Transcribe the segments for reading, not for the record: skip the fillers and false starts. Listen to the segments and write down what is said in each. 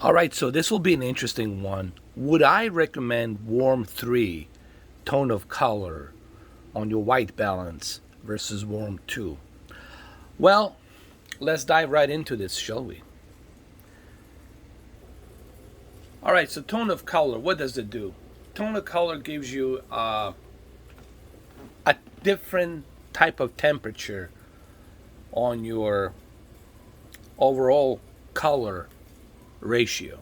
All right, so this will be an interesting one. Would I recommend warm 3 tone of color on your white balance versus warm 2? Well, let's dive right into this, shall we? All right, so tone of color, what does it do? Tone of color gives you a different type of temperature on your overall color ratio.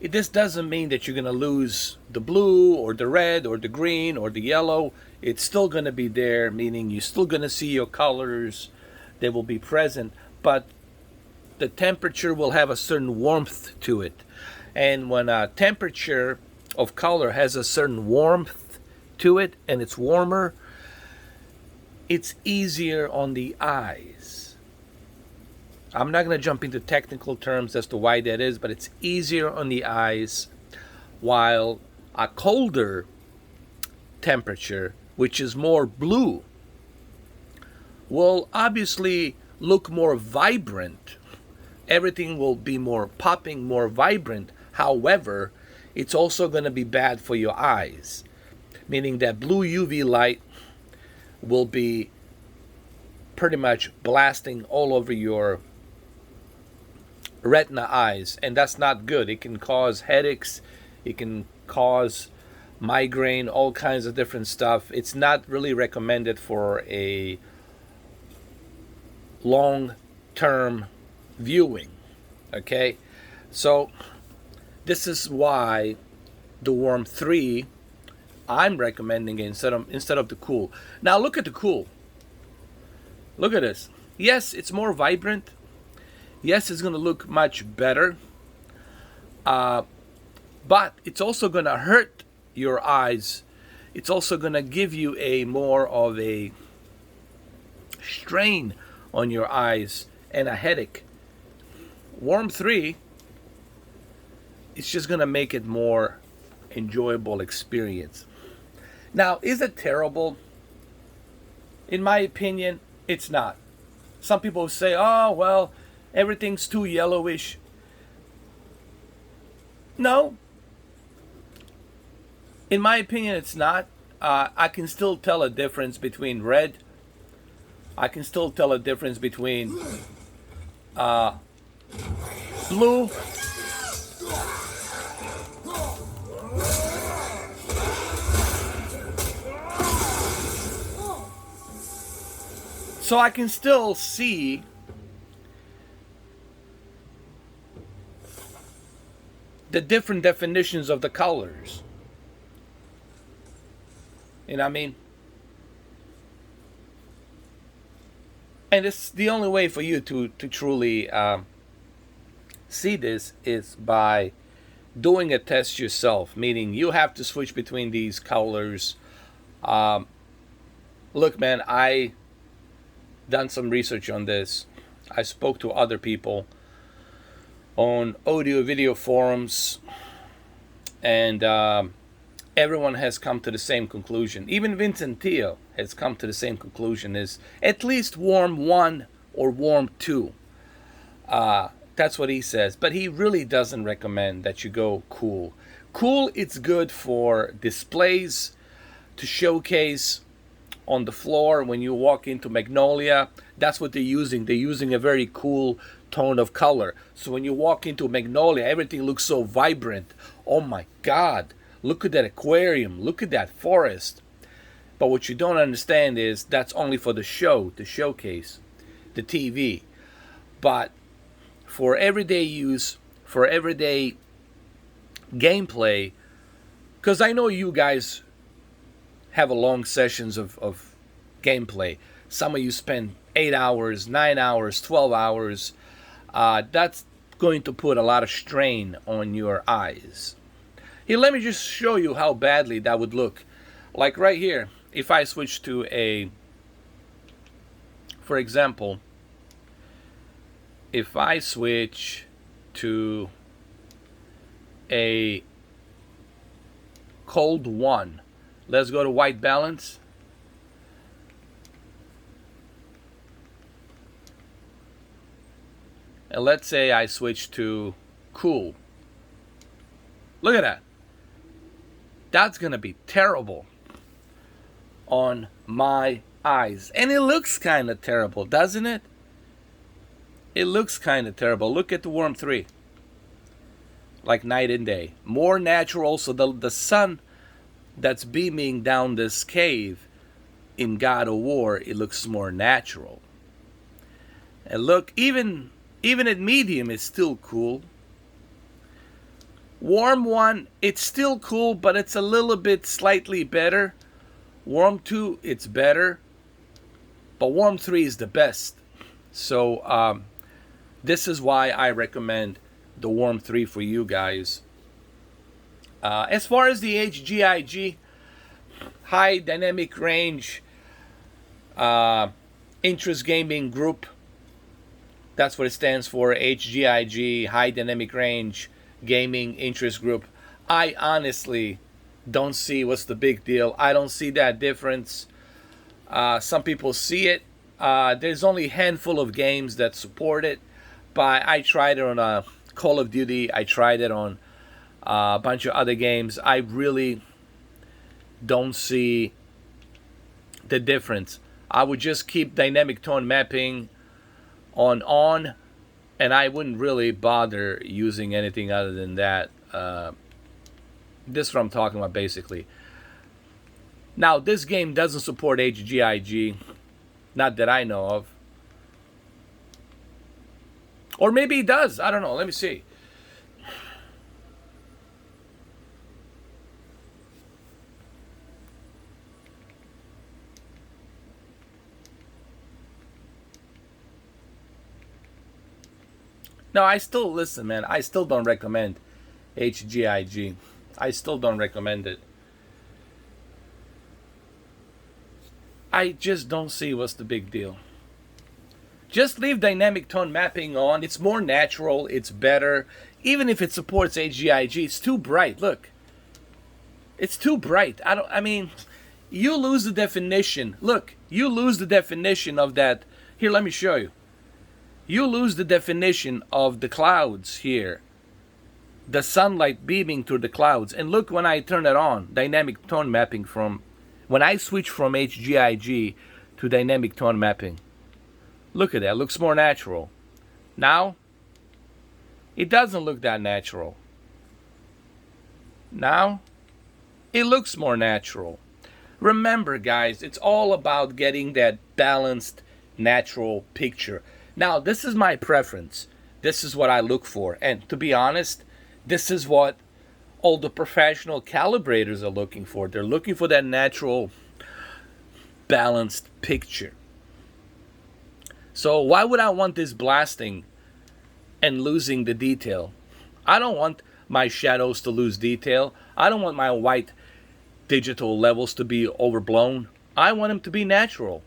This doesn't mean that you're going to lose the blue or the red or the green or the yellow. It's still going to be there, meaning you're still going to see your colors. They will be present, but the temperature will have a certain warmth to it. And when a temperature of color has a certain warmth to it and it's warmer, it's easier on the eyes. I'm not going to jump into technical terms as to why that is, but it's easier on the eyes, while a colder temperature, which is more blue, will obviously look more vibrant. Everything will be more popping, more vibrant. However, it's also going to be bad for your eyes, meaning that blue UV light will be pretty much blasting all over your retina eyes, and that's not good. It can cause headaches, it can cause migraine, all kinds of different stuff. It's not really recommended for a long-term viewing. Okay, so this is why the warm 3 I'm recommending it instead of the cool. Now look at the cool. Look at this. Yes, it's more vibrant. Yes, it's going to look much better. But it's also going to hurt your eyes. It's also going to give you a more of a strain on your eyes and a headache. Warm 3, it's just going to make it more enjoyable experience. Now, is it terrible? In my opinion, it's not. Some people say, oh, well, everything's too yellowish. No. In my opinion, it's not. I can still tell a difference between red. I can still tell a difference between blue. So I can still see the different definitions of the colors. You know what I mean? And it's the only way for you to truly see this is by doing a test yourself, meaning you have to switch between these colors. Look, man, I done some research on this. I spoke to other people on audio video forums, and everyone has come to the same conclusion. Even Vincent Theo has come to the same conclusion, is at least warm 1 or warm 2. That's what he says, but he really doesn't recommend that you go cool. Cool, it's good for displays, to showcase on the floor when you walk into Magnolia. That's what they're using. They're using a very cool tone of color. So when you walk into Magnolia, everything looks so vibrant. Oh my God, look at that aquarium. Look at that forest. But what you don't understand is that's only for the show, the showcase, the TV. But for everyday use, for everyday gameplay, because I know you guys have a long sessions of gameplay. Some of you spend 8 hours, 9 hours, 12 hours. That's going to put a lot of strain on your eyes. Here, let me just show you how badly that would look. Like right here, if I switch to a, for example, if I switch to a cold 1, let's go to white balance. And let's say I switch to cool. Look at that. That's gonna be terrible on my eyes. And it looks kind of terrible, doesn't it? It looks kind of terrible. Look at the Worm 3. Like night and day. More natural, so the sun that's beaming down this cave in God of War, it looks more natural. And look, even at medium, it's still cool. Worm 1, it's still cool, but it's a little bit slightly better. Worm 2, it's better. But Worm 3 is the best. So, this is why I recommend the Worm 3 for you guys. As far as the HGIG, High Dynamic Range Interest Gaming Group, that's what it stands for, HGIG, High Dynamic Range Gaming Interest Group. I honestly don't see what's the big deal. I don't see that difference. Some people see it. There's only a handful of games that support it, but I tried it on Call of Duty. I tried it on a bunch of other games. I really don't see the difference. I would just keep dynamic tone mapping on, and I wouldn't really bother using anything other than that. This is what I'm talking about, basically. Now, this game doesn't support HGIG, not that I know of. Or maybe it does. I don't know. Let me see. No, I still, listen, man, I still don't recommend HGIG. I still don't recommend it. I just don't see what's the big deal. Just leave dynamic tone mapping on. It's more natural. It's better. Even if it supports HGIG, it's too bright. Look. It's too bright. I mean, you lose the definition. Look, you lose the definition of that. Here, let me show you. You lose the definition of the clouds here. The sunlight beaming through the clouds. And look when I turn it on, dynamic tone mapping from, when I switch from HGIG to dynamic tone mapping. Look at that, it looks more natural. Now, it doesn't look that natural. Now, it looks more natural. Remember, guys, it's all about getting that balanced, natural picture. Now, this is my preference. This is what I look for. And to be honest, this is what all the professional calibrators are looking for. They're looking for that natural, balanced picture. So why would I want this blasting and losing the detail? I don't want my shadows to lose detail. I don't want my white digital levels to be overblown. I want them to be natural.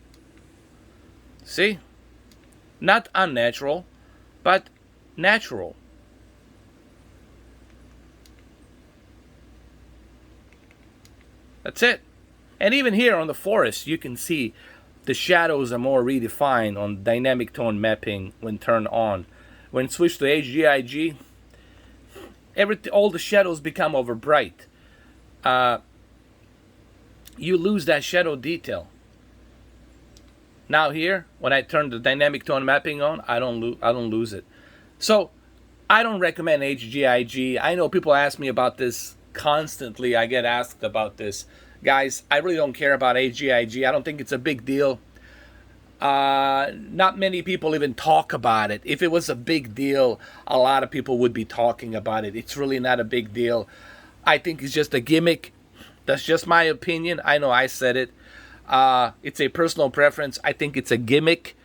See? Not unnatural, but natural. That's it. And even here on the forest, you can see the shadows are more redefined on dynamic tone mapping when turned on. When switched to HGIG, all the shadows become over bright. You lose that shadow detail. Now here, when I turn the dynamic tone mapping on, I don't lose it. So I don't recommend HGIG. I know people ask me about this constantly. I get asked about this. Guys, I really don't care about HGIG. I don't think it's a big deal. Not many people even talk about it. If it was a big deal, a lot of people would be talking about it. It's really not a big deal. I think it's just a gimmick. That's just my opinion. I know I said it. It's a personal preference. I think it's a gimmick.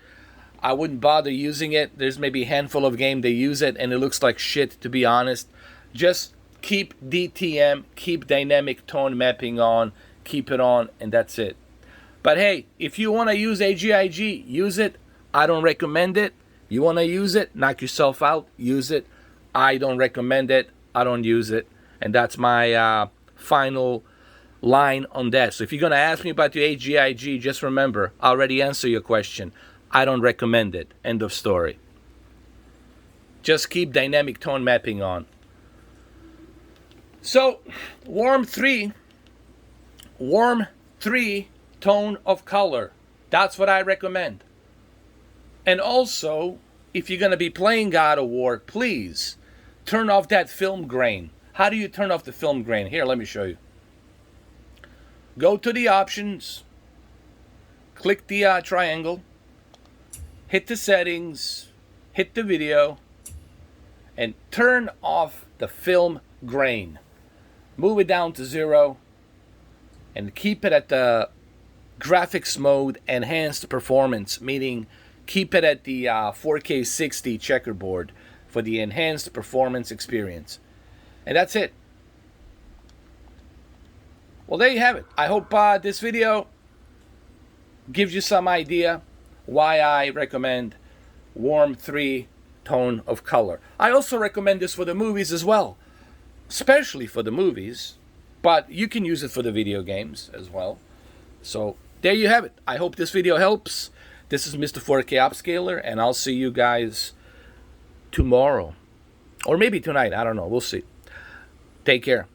I wouldn't bother using it. There's maybe a handful of games they use it, and it looks like shit, to be honest. Just keep DTM, keep dynamic tone mapping on, keep it on, and that's it. But hey, if you want to use HGIG, use it. I don't recommend it. You want to use it, knock yourself out, use it. I don't recommend it. I don't use it. And that's my final line on that. So if you're going to ask me about your HGIG, just remember, I already answered your question. I don't recommend it. End of story. Just keep dynamic tone mapping on. So, warm 3 tone of color. That's what I recommend. And also, if you're going to be playing God of War, please turn off that film grain. How do you turn off the film grain? Here, let me show you. Go to the options, click the triangle, hit the settings, hit the video, and turn off the film grain. Move it down to 0 and keep it at the graphics mode enhanced performance, meaning keep it at the 4K 60 checkerboard for the enhanced performance experience. And that's it. Well, there you have it. I hope this video gives you some idea why I recommend warm 3 tone of color. I also recommend this for the movies as well, especially for the movies, but you can use it for the video games as well. So there you have it. I hope this video helps. This is Mr4K Upscaler, and I'll see you guys tomorrow. Or maybe tonight. I don't know. We'll see. Take care.